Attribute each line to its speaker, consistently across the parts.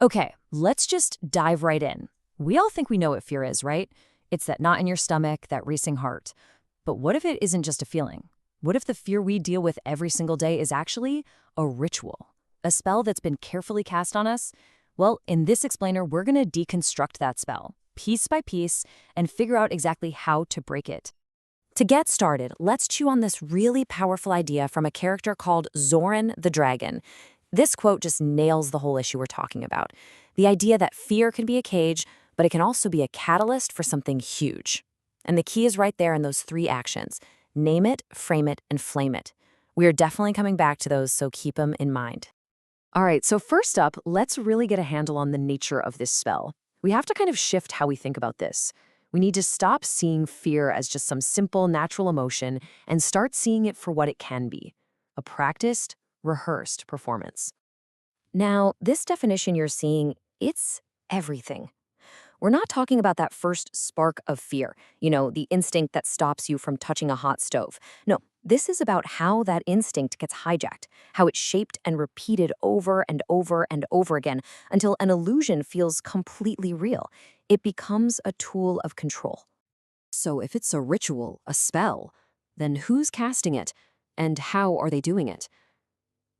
Speaker 1: Okay, let's just dive right in. We all think we know what fear is, right? It's that knot in your stomach, that racing heart. But what if it isn't just a feeling? What if the fear we deal with every single day is actually a ritual? A spell that's been carefully cast on us? Well, in this explainer, we're going to deconstruct that spell, piece by piece, and figure out exactly how to break it. To get started, let's chew on this really powerful idea from a character called Zoran the Dragon. This quote just nails the whole issue we're talking about. The idea that fear can be a cage, but it can also be a catalyst for something huge. And the key is right there in those three actions: name it, frame it, and flame it. We are definitely coming back to those, so keep them in mind. All right, so first up, let's really get a handle on the nature of this spell. We have to kind of shift how we think about this. We need to stop seeing fear as just some simple, natural emotion and start seeing it for what it can be: a practiced, rehearsed performance. Now, this definition you're seeing, it's everything. We're not talking about that first spark of fear, the instinct that stops you from touching a hot stove. No, this is about how that instinct gets hijacked, how it's shaped and repeated over and over and over again until an illusion feels completely real. It becomes a tool of control. So if it's a ritual, a spell, then who's casting it? And how are they doing it?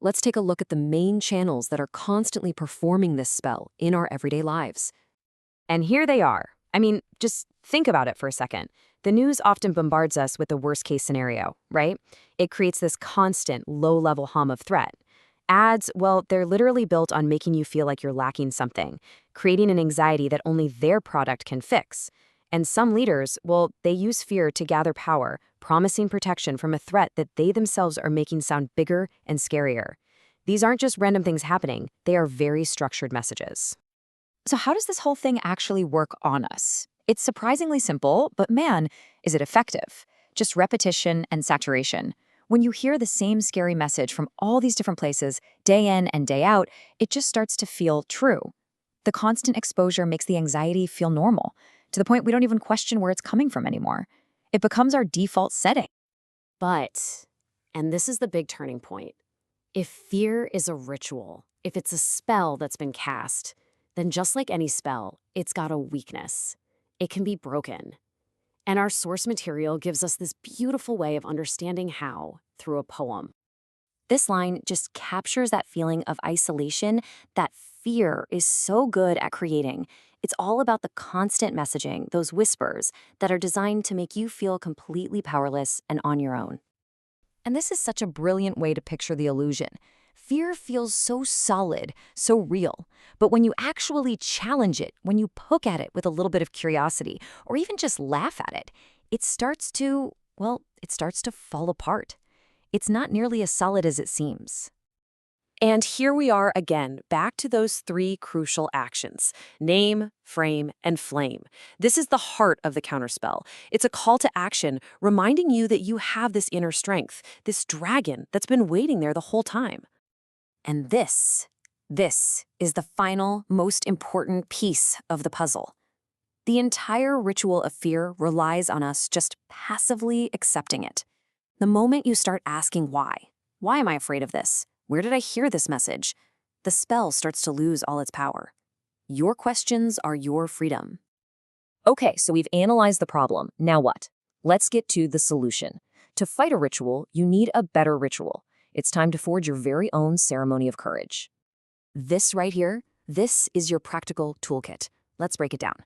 Speaker 1: Let's take a look at the main channels that are constantly performing this spell in our everyday lives. And here they are. I mean, just think about it for a second. The news often bombards us with the worst-case scenario, right? It creates this constant, low-level hum of threat. Ads, well, they're literally built on making you feel like you're lacking something, creating an anxiety that only their product can fix. And some leaders, well, they use fear to gather power, promising protection from a threat that they themselves are making sound bigger and scarier. These aren't just random things happening, they are very structured messages. So how does this whole thing actually work on us? It's surprisingly simple, but man, is it effective. Just repetition and saturation. When you hear the same scary message from all these different places, day in and day out, it just starts to feel true. The constant exposure makes the anxiety feel normal, to the point we don't even question where it's coming from anymore. It becomes our default setting.
Speaker 2: But, and this is the big turning point, if fear is a ritual, if it's a spell that's been cast, then just like any spell, it's got a weakness. It can be broken. And our source material gives us this beautiful way of understanding how through a poem.
Speaker 1: This line just captures that feeling of isolation that fear is so good at creating. It's all about the constant messaging, those whispers that are designed to make you feel completely powerless and on your own. And this is such a brilliant way to picture the illusion. Fear feels so solid, so real. But when you actually challenge it, when you poke at it with a little bit of curiosity, or even just laugh at it, it starts to, well, it starts to fall apart. It's not nearly as solid as it seems.
Speaker 2: And here we are again, back to those three crucial actions: name, frame, and flame. This is the heart of the counterspell. It's a call to action, reminding you that you have this inner strength, this dragon that's been waiting there the whole time.
Speaker 1: And this is the final, most important piece of the puzzle. The entire ritual of fear relies on us just passively accepting it. The moment you start asking why am I afraid of this? Where did I hear this message? The spell starts to lose all its power. Your questions are your freedom. Okay, so we've analyzed the problem. Now what? Let's get to the solution. To fight a ritual, you need a better ritual. It's time to forge your very own ceremony of courage. This right here, this is your practical toolkit. Let's break it down.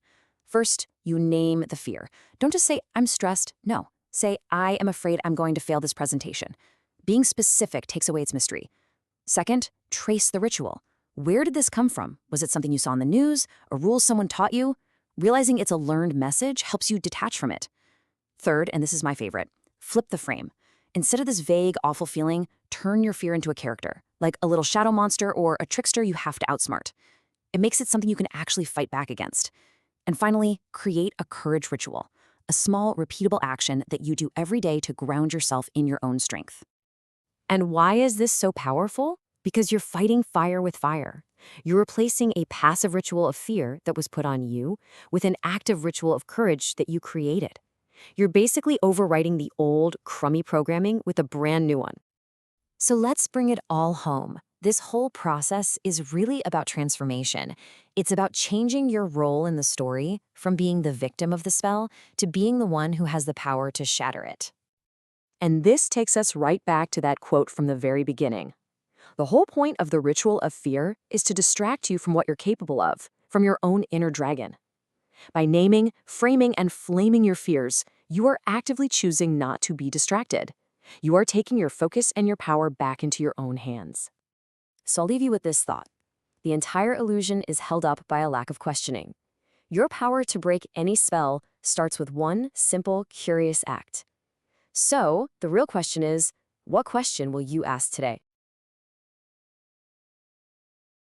Speaker 1: First, you name the fear. Don't just say, I'm stressed. No, say, I am afraid I'm going to fail this presentation. Being specific takes away its mystery. Second, trace the ritual. Where did this come from? Was it something you saw in the news? A rule someone taught you? Realizing it's a learned message helps you detach from it. Third, and this is my favorite, flip the frame. Instead of this vague, awful feeling, turn your fear into a character, like a little shadow monster or a trickster you have to outsmart. It makes it something you can actually fight back against. And finally, create a courage ritual, a small, repeatable action that you do every day to ground yourself in your own strength. And why is this so powerful? Because you're fighting fire with fire. You're replacing a passive ritual of fear that was put on you with an active ritual of courage that you created. You're basically overwriting the old, crummy programming with a brand new one. So let's bring it all home. This whole process is really about transformation. It's about changing your role in the story from being the victim of the spell to being the one who has the power to shatter it. And this takes us right back to that quote from the very beginning. The whole point of the ritual of fear is to distract you from what you're capable of, from your own inner dragon. By naming, framing, and flaming your fears, you are actively choosing not to be distracted. You are taking your focus and your power back into your own hands. So I'll leave you with this thought. The entire illusion is held up by a lack of questioning. Your power to break any spell starts with one simple, curious act. So, the real question is, what question will you ask today?